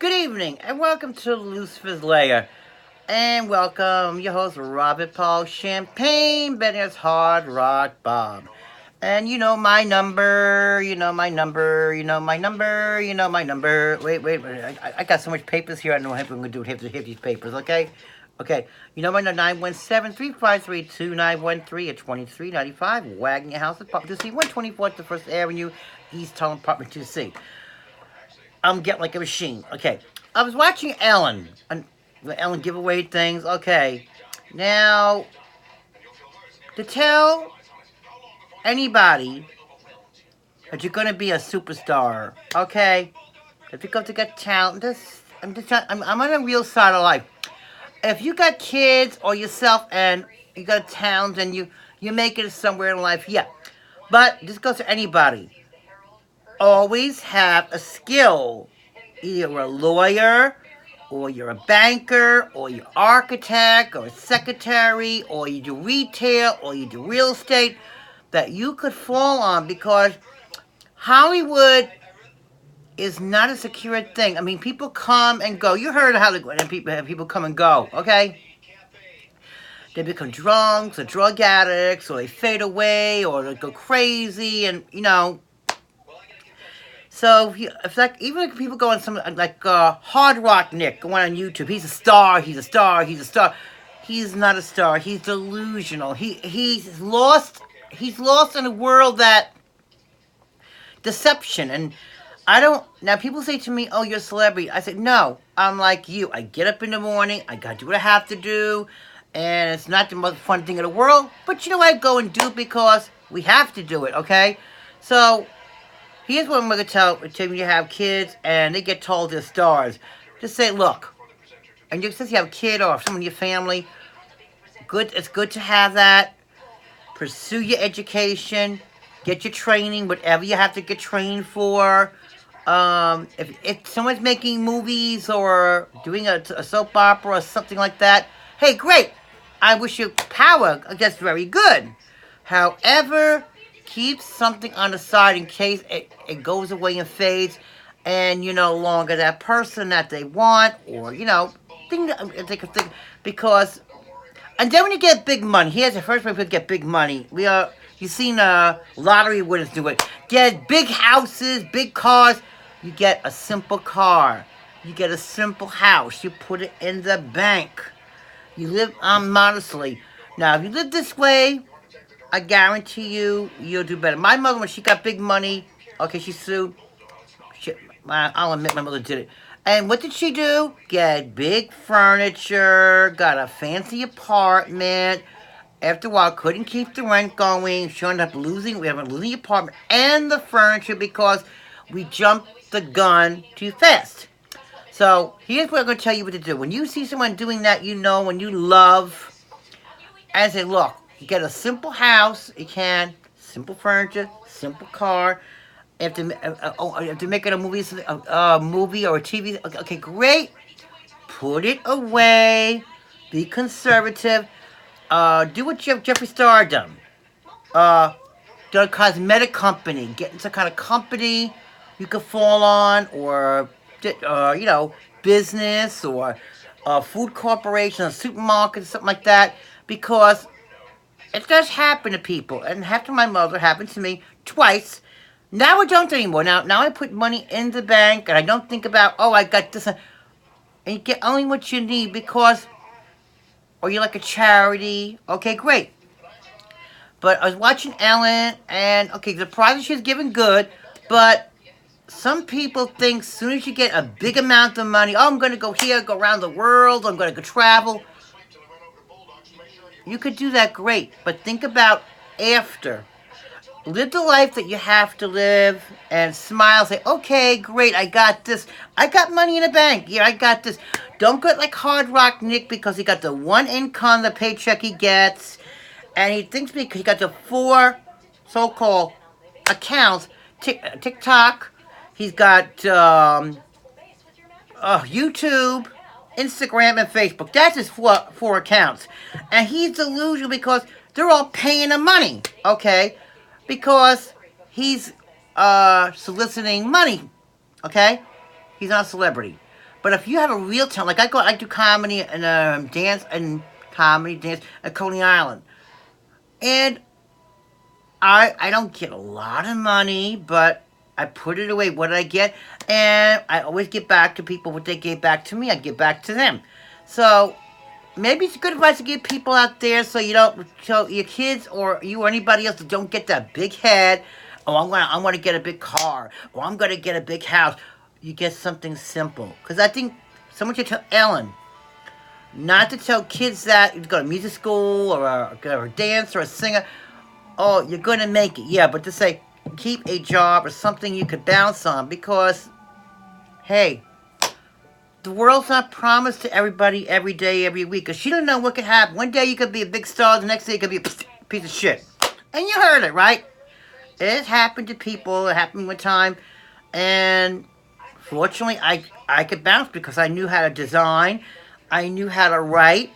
Good evening, and welcome to Lucifer's Lair. And welcome your host, Robert Paul Champagne, Bennett's Hard Rock Bob. And you know my number, you know my number, you know my number, you know my number. Wait. I got so much papers here, I don't know what I'm going to do to hit these papers, okay? Okay, you know my number, 917-353-2913 at 2395 Wagner House, apartment 2C, 124th to 1st Avenue, East Town, apartment 2C. I'm getting like a machine. Okay. I was watching Ellen. The Ellen giveaway things. Okay. Now, to tell anybody that you're going to be a superstar, okay? If you're going to get talent, I'm on the real side of life. If you got kids or yourself and you got talent and you make it somewhere in life, yeah. But this goes to anybody. Always have a skill. Either you're a lawyer, or you're a banker, or you're an architect, or a secretary, or you do retail, or you do real estate, that you could fall on, because Hollywood is not a secure thing. I mean, people come and go. You heard how people come and go, okay? They become drunks or drug addicts, or they fade away, or they go crazy, and So it's like even if people go on some Hard Rock Nick going on YouTube, he's a star, he's a star, he's a star. He's not a star. He's delusional. He's lost in a world that deception. And I don't. Now people say to me, "Oh, you're a celebrity." I said, "No, I'm like you. I get up in the morning. I gotta do what I have to do, and it's not the most fun thing in the world. But you know, I go and do it because we have to do it. Okay, so." Here's what I'm going to tell when you have kids and they get told they're stars. Just say, look, and since you have a kid or someone in your family, it's good to have that. Pursue your education. Get your training, whatever you have to get trained for. If someone's making movies or doing a soap opera or something like that, hey, great. I wish you power. That's very good. However, keep something on the side in case it goes away and fades, and you're no longer that person that they want, or think because. And then when you get big money, here's the first way people get big money. You've seen lottery winners do it. Get big houses, big cars. You get a simple car. You get a simple house. You put it in the bank. You live modestly. Now, if you live this way, I guarantee you'll do better. My mother, when she got big money, okay, she sued. I'll admit my mother did it. And what did she do? Get big furniture, got a fancy apartment. After a while, couldn't keep the rent going. She ended up losing the apartment and the furniture because we jumped the gun too fast. So here's what I'm going to tell you what to do. When you see someone doing that, when you love, I say, look, you get a simple house, simple furniture, simple car. If they're making a movie or a TV, okay, great. Put it away. Be conservative. Do what Jeffree Star done. Do a cosmetic company. Get into some kind of company you could fall on, or business, or food corporation, a supermarket, something like that, because it does happen to people, and happened to my mother, happened to me twice. Now I don't anymore. Now I put money in the bank, and I don't think about, I got this. And you get only what you need or you're like a charity. Okay, great. But I was watching Ellen, and okay, the prize she's given good, but some people think as soon as you get a big amount of money, I'm going to go here, go around the world, I'm going to go travel. You could do that, great, but think about after. Live the life that you have to live and smile. Say, okay, great, I got this. I got money in the bank. Yeah, I got this. Don't get like Hard Rock Nick because he got the one income, the paycheck he gets. And he thinks because he got the 4 so-called accounts, TikTok, he's got YouTube, Instagram, and Facebook. That's his four accounts. And he's delusional because they're all paying him money, okay? Because he's soliciting money, okay? He's not a celebrity. But if you have a real talent, like I do comedy and dance and comedy dance at Coney Island, and I don't get a lot of money, but I put it away. What did I get? And I always get back to people what they gave back to me. I give back to them. So maybe it's good advice to give people out there so you don't, so your kids or you or anybody else don't get that big head. Oh, I'm gonna get a big car. Or I'm gonna get a big house. You get something simple. Because I think someone should tell Ellen not to tell kids that you go to music school or a dance or a singer. Oh, you're gonna make it. Yeah, but to say keep a job or something you could bounce on, because hey, the world's not promised to everybody every day, every week. Because you don't know what could happen. One day you could be a big star, the next day you could be a piece of shit. And you heard it, right? It happened to people. It happened one time. And fortunately, I could bounce because I knew how to design. I knew how to write.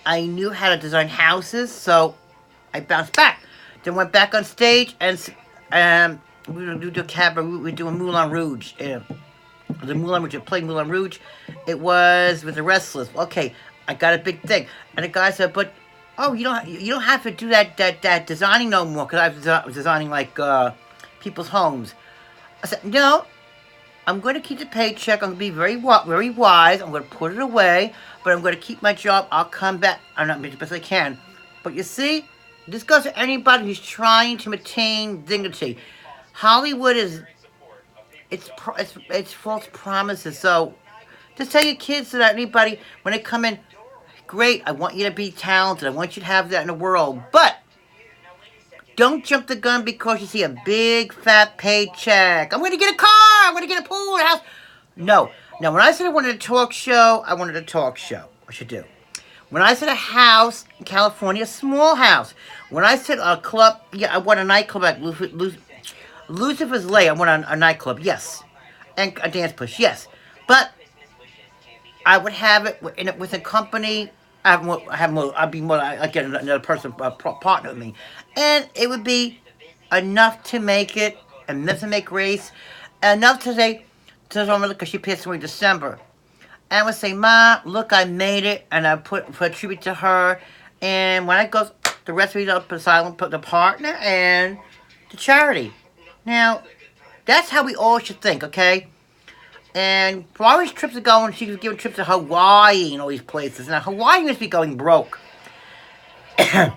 I knew how to design houses. So I bounced back. Then went back on stage and we were doing cabaret. We were doing Moulin Rouge. The Moulin Rouge, I played Moulin Rouge. It was with the wrestlers. Okay, I got a big thing, and the guy said, "But oh, you don't have to do that designing no more." Because I was designing like people's homes. I said, "No, I'm going to keep the paycheck. I'm going to be very wise. I'm going to put it away, but I'm going to keep my job. I'll come back. I'm not making the best I can." But you see, this goes to anybody who's trying to maintain dignity. Hollywood is. It's false promises. So just tell your kids that anybody, when they come in, great, I want you to be talented. I want you to have that in the world. But don't jump the gun because you see a big fat paycheck. I'm going to get a car. I'm going to get a pool, a house. No. Now, when I said I wanted a talk show, I wanted a talk show. I should do. When I said a house in California, a small house. When I said a club, yeah, I want a nightclub at Lucifer's Lay. I want a nightclub, yes. And a dance push, yes. But I would have it with a company. I'd get another person, partner with me. And it would be enough to make it, enough to make race, enough to say, because she passed away in December. And I would say, Ma, look, I made it, and I put a tribute to her. And when I go, the rest of it, I'll put the partner and the charity. Now, that's how we all should think, okay? And for all these trips are going, she was giving trips to Hawaii and all these places. Now, Hawaii must be going broke. And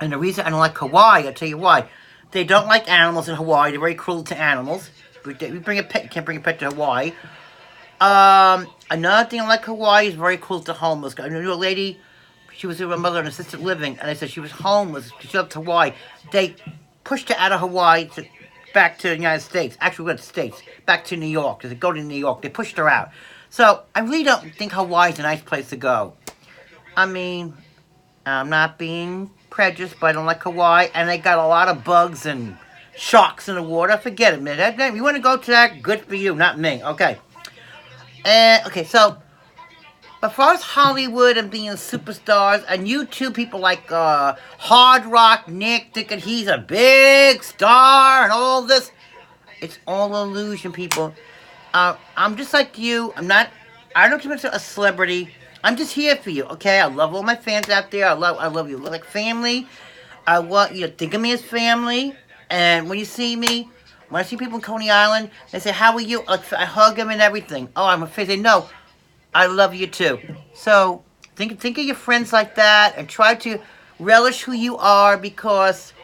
the reason I don't like Hawaii, I'll tell you why. They don't like animals in Hawaii. They're very cruel to animals. We bring a pet. You can't bring a pet to Hawaii. Another thing I like Hawaii is very cruel to homeless. I knew a lady, she was with her mother in assisted living, and they said she was homeless. She showed up to Hawaii. They pushed her out of Hawaii back to the United States. Actually, we went to the States. Back to New York. They go to New York. They pushed her out. So, I really don't think Hawaii's a nice place to go. I mean, I'm not being prejudiced, but I don't like Hawaii. And they got a lot of bugs and sharks in the water. Forget it, man. If you want to go to that, good for you, not me. Okay. Okay, so, as far as Hollywood and being superstars, and you two people like Hard Rock Nick thinking he's a big star and all this, it's all illusion, people. I'm just like you. I don't consider myself a celebrity. I'm just here for you, okay? I love all my fans out there. I love you like family. I want you to think of me as family. And when you see me, when I see people in Coney Island, they say, "How are you?" I hug them and everything. Oh, I'm afraid they know. I love you too. So think of your friends like that and try to relish who you are, because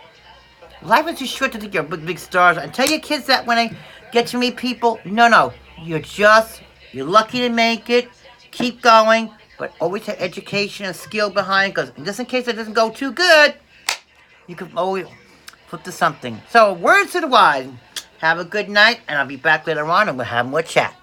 life is too short to think you're big stars. And tell your kids that when they get to meet people, no, you're lucky to make it. Keep going, but always have education and skill behind, because just in case it doesn't go too good, you can always flip to something. So words to the wise. Have a good night, and I'll be back later on and we'll have more chat.